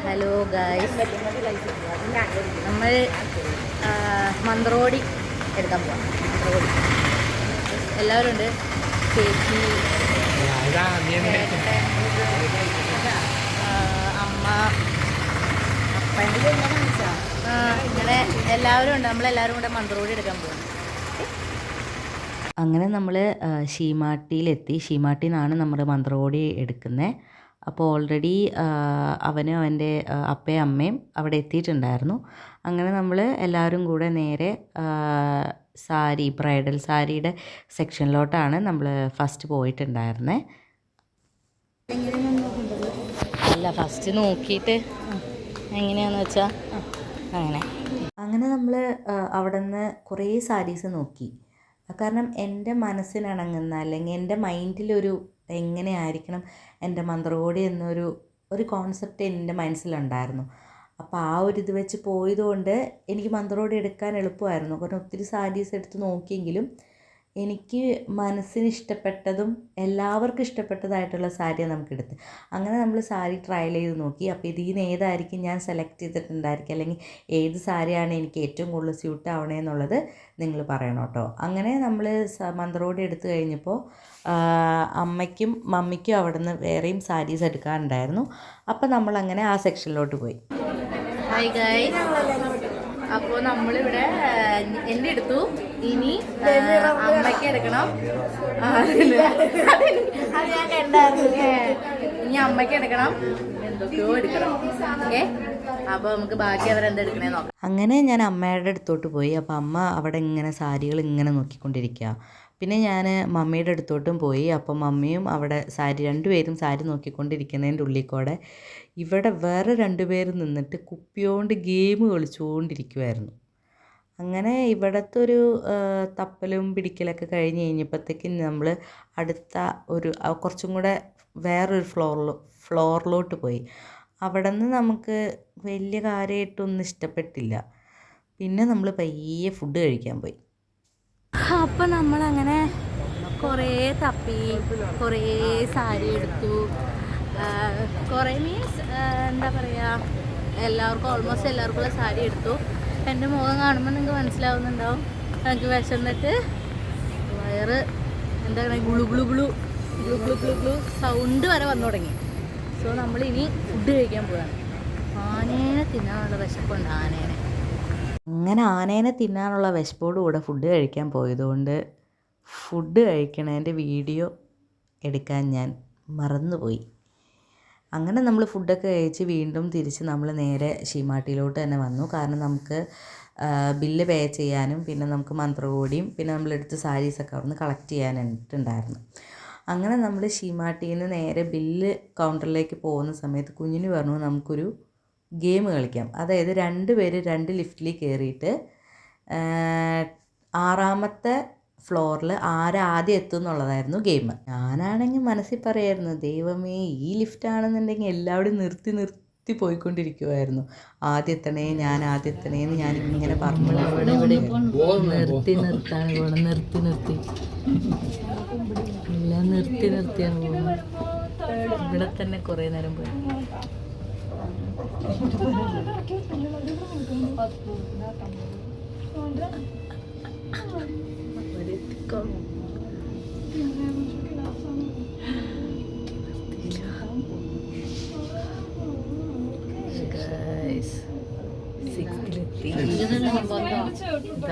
Hello guys, നമ്മൾ മന്ത്രോടി എടുക്കാൻ പോവാം. മന്ത്രോടി എല്ലാവരും ഉണ്ട്. ചേച്ചി, അമ്മ, അപ്പൻ, ഇങ്ങനെ എല്ലാവരും ഉണ്ട്. നമ്മളെല്ലാവരും കൂടെ മന്ത്രോടി എടുക്കാൻ പോവാം. അങ്ങനെ നമ്മൾ ശീമാട്ടിയിലെത്തി. ശീമാട്ടിയിൽ നിന്നാണ് നമ്മൾ മന്ത്രോടി എടുക്കുന്നത്. അപ്പോൾ ഓൾറെഡി അവനും അവൻ്റെ അപ്പയും അമ്മയും അവിടെ എത്തിയിട്ടുണ്ടായിരുന്നു. അങ്ങനെ നമ്മൾ എല്ലാവരും കൂടെ നേരെ സാരി, ബ്രൈഡൽ സാരിയുടെ സെക്ഷനിലോട്ടാണ് നമ്മൾ ഫസ്റ്റ് പോയിട്ടുണ്ടായിരുന്നത്. അല്ല, ഫസ്റ്റ് നോക്കിയിട്ട് എങ്ങനെയാണെന്ന് വെച്ചാൽ അങ്ങനെ നമ്മൾ അവിടെ നിന്ന് കുറേ സാരീസ് നോക്കി. കാരണം എൻ്റെ മനസ്സിനിണങ്ങുന്ന, അല്ലെങ്കിൽ എൻ്റെ മൈൻഡിലൊരു എങ്ങനെയായിരിക്കണം എൻ്റെ മന്ത്രകോടി എന്നൊരു കോൺസെപ്റ്റ് എൻ്റെ മനസ്സിലുണ്ടായിരുന്നു. അപ്പോൾ ആ ഒരു ഇത് വെച്ച് പോയതുകൊണ്ട് എനിക്ക് മന്ത്രകോടി എടുക്കാൻ എളുപ്പമായിരുന്നു. കാരണം ഒത്തിരി സാരീസ് എടുത്ത് നോക്കിയെങ്കിലും എനിക്ക് മനസ്സിന് ഇഷ്ടപ്പെട്ടതും എല്ലാവർക്കും ഇഷ്ടപ്പെട്ടതായിട്ടുള്ള സാരിയാണ് നമുക്കെടുത്ത്. അങ്ങനെ നമ്മൾ സാരി ട്രയൽ ചെയ്ത് നോക്കി. അപ്പോൾ ഇതിൽ നിന്ന് ഏതായിരിക്കും ഞാൻ സെലക്ട് ചെയ്തിട്ടുണ്ടായിരിക്കും, അല്ലെങ്കിൽ ഏത് സാരിയാണ് എനിക്ക് ഏറ്റവും കൂടുതൽ സ്യൂട്ട് ആവണേന്നുള്ളത് നിങ്ങൾ പറയണം കേട്ടോ. അങ്ങനെ നമ്മൾ മന്ത്രകോടി എടുത്തു കഴിഞ്ഞപ്പോൾ അമ്മയ്ക്കും മമ്മിക്കും അവിടെ നിന്ന് വേറെയും സാരീസ് എടുക്കാനുണ്ടായിരുന്നു. അപ്പോൾ നമ്മളങ്ങനെ ആ സെക്ഷനിലോട്ട് പോയി. ഹായ് ഗൈസ്, അപ്പോൾ നമ്മളിവിടെ എൻ്റെ എടുത്തു. ഇനി അമ്മയ്ക്ക് എടുക്കണം. അത് ഞാൻ കണ്ടായിരുന്നു. ഇനി അമ്മയ്ക്ക് എടുക്കണം, എന്തൊക്കെയോ എടുക്കണം. ഓക്കെ, അപ്പോൾ നമുക്ക് ബാക്കി അവരെന്തെടുക്കണേ നോക്കാം. അങ്ങനെ ഞാൻ അമ്മയുടെ അടുത്തോട്ട് പോയി. അപ്പോൾ അമ്മ അവിടെ ഇങ്ങനെ സാരികൾ ഇങ്ങനെ നോക്കിക്കൊണ്ടിരിക്കുക. പിന്നെ ഞാൻ മമ്മിയുടെ അടുത്തോട്ടും പോയി. അപ്പം മമ്മിയും അവിടെ രണ്ടുപേരും സാരി നോക്കിക്കൊണ്ടിരിക്കുന്നതിൻ്റെ ഉള്ളിൽ കൂടെ ഇവിടെ വേറെ രണ്ടുപേർ നിന്നിട്ട് കുപ്പിയോണ്ട് ഗെയിം കളിച്ചുകൊണ്ടിരിക്കുമായിരുന്നു. അങ്ങനെ ഇവിടുത്തെ ഒരു തപ്പലും പിടിക്കലൊക്കെ കഴിഞ്ഞ് കഴിഞ്ഞപ്പോഴത്തേക്കും നമ്മൾ അടുത്ത കുറച്ചും കൂടെ വേറൊരു ഫ്ലോറിലോട്ട് പോയി. അവിടെ നിന്ന് നമുക്ക് വലിയ കാര്യമായിട്ടൊന്നും ഇഷ്ടപ്പെട്ടില്ല. പിന്നെ നമ്മൾ പയ്യെ ഫുഡ് കഴിക്കാൻ പോയി. അപ്പം നമ്മളങ്ങനെ കുറേ തപ്പി, കുറേ സാരി എടുത്തു. കുറേ മീൻസ് എന്താ പറയുക, ഓൾമോസ്റ്റ് എല്ലാവർക്കുള്ള സാരി എടുത്തു. എൻ്റെ മുഖം കാണുമ്പോൾ നിങ്ങൾക്ക് മനസ്സിലാവുന്നുണ്ടാവും, എനിക്ക് വിശന്നിട്ട് വയറ് എന്താ പറയുക, ഗുളു ഗുളു ഗുളു ഗ്ലു ഗ്ലു ഗ്ലു ഗ്ലു സൗണ്ട് വരെ വന്നു തുടങ്ങി. സോ നമ്മളിനി ഫുഡ് കഴിക്കാൻ പോവാണ്. ആനേനെ തിന്നാനുള്ള വിശപ്പുണ്ട്. അങ്ങനെ ആനേനെ തിന്നാനുള്ള വിശപ്പോടുകൂടെ ഫുഡ് കഴിക്കാൻ പോയതുകൊണ്ട് ഫുഡ് കഴിക്കണതിൻ്റെ വീഡിയോ എടുക്കാൻ ഞാൻ മറന്നുപോയി. അങ്ങനെ നമ്മൾ ഫുഡൊക്കെ കഴിച്ച് വീണ്ടും തിരിച്ച് നമ്മൾ നേരെ ശീമാട്ടിയിലോട്ട് തന്നെ വന്നു. കാരണം നമുക്ക് ബില്ല് പേ ചെയ്യാനും പിന്നെ നമുക്ക് മന്ത്രകോടിയും പിന്നെ നമ്മളെടുത്ത് സാരീസൊക്കെ അവിടെ നിന്ന് കളക്ട് ചെയ്യാനായിട്ടുണ്ടായിരുന്നു. അങ്ങനെ നമ്മൾ ശീമാട്ടിയിൽ നിന്ന് നേരെ ബില്ല് കൗണ്ടറിലേക്ക് പോകുന്ന സമയത്ത് കുഞ്ഞിന് പറഞ്ഞു നമുക്കൊരു ഗെയിം കളിക്കാം. അതായത് 2 പേര് 2 ലിഫ്റ്റിൽ കയറിയിട്ട് 6ാമത്തെ ഫ്ലോറിൽ ആദ്യം എത്തും എന്നുള്ളതായിരുന്നു ഗെയിം. ഞാനാണെങ്കിൽ മനസ്സിൽ പറയായിരുന്നു, ദൈവമേ ഈ ലിഫ്റ്റാണെന്നുണ്ടെങ്കിൽ എല്ലാവരും നിർത്തി പോയിക്കൊണ്ടിരിക്കുമായിരുന്നു. ആദ്യം എത്തണേ എന്ന് ഞാനിങ്ങനെ പറഞ്ഞു. നിർത്തിയാണ് പോകണം, എല്ലാം നിർത്തിയാണ് പോകുന്നത്. ഇവിടെ തന്നെ കുറേ നേരം പോയി.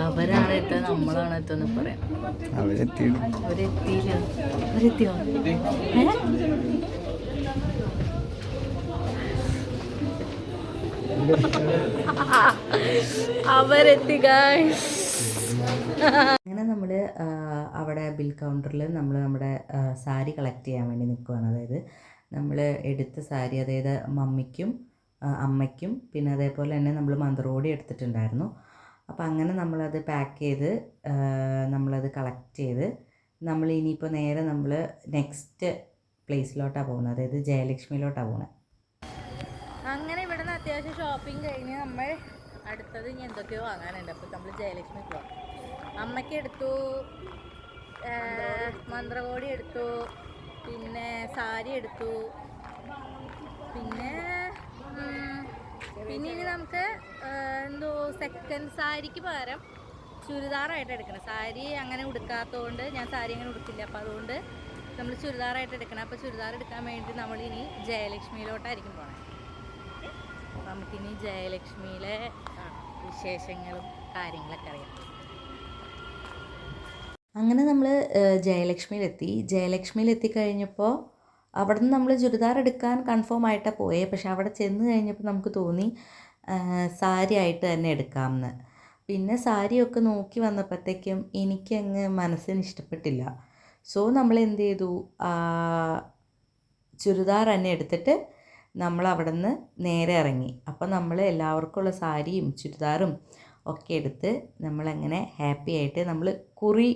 അവരാണ് എത്തുക, നമ്മളാണ് എത്തുമെന്ന് പറയാം. അവരെത്തിയോ? അവരെത്തി ഗൈസ്. അങ്ങനെ നമ്മൾ അവിടെ ബിൽ കൗണ്ടറിൽ നമ്മുടെ സാരി കളക്ട് ചെയ്യാൻ വേണ്ടി നിൽക്കുകയാണ്. അതായത് നമ്മൾ എടുത്ത സാരി, അതായത് മമ്മിക്കും അമ്മയ്ക്കും പിന്നെ അതേപോലെ തന്നെ നമ്മൾ മന്ത്രകോടി എടുത്തിട്ടുണ്ടായിരുന്നു. അപ്പോൾ അങ്ങനെ നമ്മളത് പാക്ക് ചെയ്ത് നമ്മളത് കളക്ട് ചെയ്ത് നമ്മൾ ഇനിയിപ്പോൾ നേരെ നമ്മൾ നെക്സ്റ്റ് പ്ലേസിലോട്ടാണ് പോകുന്നത്, അതായത് ജയലക്ഷ്മിയിലോട്ടാണ് പോകുന്നത്. അങ്ങനെ ഇവിടെ നിന്ന് അത്യാവശ്യം ഷോപ്പിംഗ് കഴിഞ്ഞ് നമ്മൾ അടുത്തത് ഇനി എന്തൊക്കെയോ വാങ്ങാനുണ്ട്. അപ്പോൾ നമ്മൾ ജയലക്ഷ്മി പോകാം. അമ്മയ്ക്ക് എടുത്തു, മന്ത്രകോടി എടുത്തു, പിന്നെ സാരി എടുത്തു, സെക്കൻഡ് സാരിക്ക് പകരം ചുരിദാറായിട്ട് എടുക്കണം. സാരി അങ്ങനെ ഉടുക്കാത്തതുകൊണ്ട് ഞാൻ സാരി അങ്ങനെ ഉടുക്കില്ല. അപ്പോൾ അതുകൊണ്ട് നമ്മൾ ചുരിദാറായിട്ട് എടുക്കണം. അപ്പോൾ ചുരിദാർ എടുക്കാൻ വേണ്ടി നമ്മളിനി ജയലക്ഷ്മിയിലോട്ടായിരിക്കും പോകണം. അപ്പോൾ നമുക്കിനി ജയലക്ഷ്മിയിലെ വിശേഷങ്ങളും കാര്യങ്ങളൊക്കെ അറിയാം. അങ്ങനെ നമ്മൾ ജയലക്ഷ്മിയിലെത്തി കഴിഞ്ഞപ്പോൾ അവിടെ നിന്ന് നമ്മൾ ചുരിദാർ എടുക്കാൻ കൺഫേം ആയിട്ടാണ് പോയത്. പക്ഷെ അവിടെ ചെന്ന് കഴിഞ്ഞപ്പോൾ നമുക്ക് തോന്നി സാരി ആയിട്ട് തന്നെ എടുക്കാമെന്ന്. പിന്നെ സാരിയൊക്കെ നോക്കി വന്നപ്പോഴത്തേക്കും എനിക്കങ്ങ് മനസ്സിന് ഇഷ്ടപ്പെട്ടില്ല. സോ നമ്മൾ എന്ത് ചെയ്തു, ചുരിദാർ തന്നെ എടുത്തിട്ട് നമ്മൾ അവിടെ നിന്ന് നേരെ ഇറങ്ങി. അപ്പോൾ നമ്മൾ എല്ലാവർക്കുമുള്ള സാരിയും ചുരിദാറും ഒക്കെ എടുത്ത് നമ്മളങ്ങനെ ഹാപ്പി ആയിട്ട് നമ്മൾ കുറി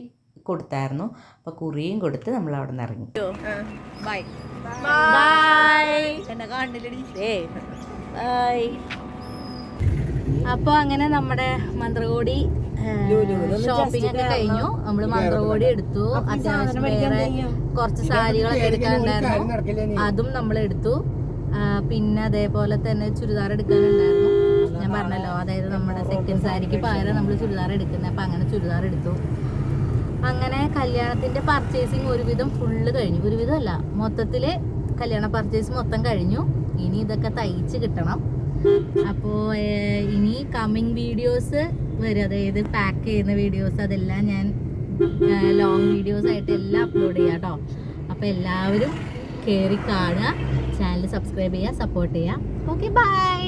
കൊടുത്തായിരുന്നു. അപ്പോൾ കുറിയും കൊടുത്ത് നമ്മൾ അവിടെ നിന്ന് ഇറങ്ങി. Bye bye. എന്നെ കാണില്ലടി. ബൈ. അപ്പോൾ അങ്ങനെ നമ്മുടെ മന്ത്രകോടി ഷോപ്പിംഗ് ഒക്കെ കഴിഞ്ഞു. നമ്മൾ മന്ത്രകോടി എടുത്തു. അത്യാവശ്യം വേറെ കുറച്ച് സാരികളൊക്കെ എടുക്കാനുണ്ടായിരുന്നു, അതും നമ്മൾ എടുത്തു. പിന്നെ അതേപോലെ തന്നെ ചുരിദാർ എടുക്കാനുണ്ടായിരുന്നു. ഞാൻ പറഞ്ഞല്ലോ, അതായത് നമ്മുടെ സെക്കൻഡ് സാരിക്ക് പകരം നമ്മൾ ചുരിദാർ എടുക്കുന്നത്. അപ്പം അങ്ങനെ ചുരിദാർ എടുത്തു. അങ്ങനെ കല്യാണത്തിൻ്റെ പർച്ചേസിങ് ഒരുവിധം ഫുള്ള് കഴിഞ്ഞു. ഒരുവിധമല്ല, മൊത്തത്തിൽ കല്യാണ പർച്ചേസ് മൊത്തം കഴിഞ്ഞു. ഇനി ഇതൊക്കെ തയ്ച്ച് കിട്ടണം. അപ്പോൾ ഇനി കമ്മിങ് വീഡിയോസ് വരും, അതായത് പാക്ക് ചെയ്യുന്ന വീഡിയോസ്, അതെല്ലാം ഞാൻ ലോങ് വീഡിയോസ് ആയിട്ട് എല്ലാം അപ്ലോഡ് ചെയ്യാം കേട്ടോ. അപ്പോൾ എല്ലാവരും കയറി കാണുക, ചാനൽ സബ്സ്ക്രൈബ് ചെയ്യുക, സപ്പോർട്ട് ചെയ്യുക. Okay, by.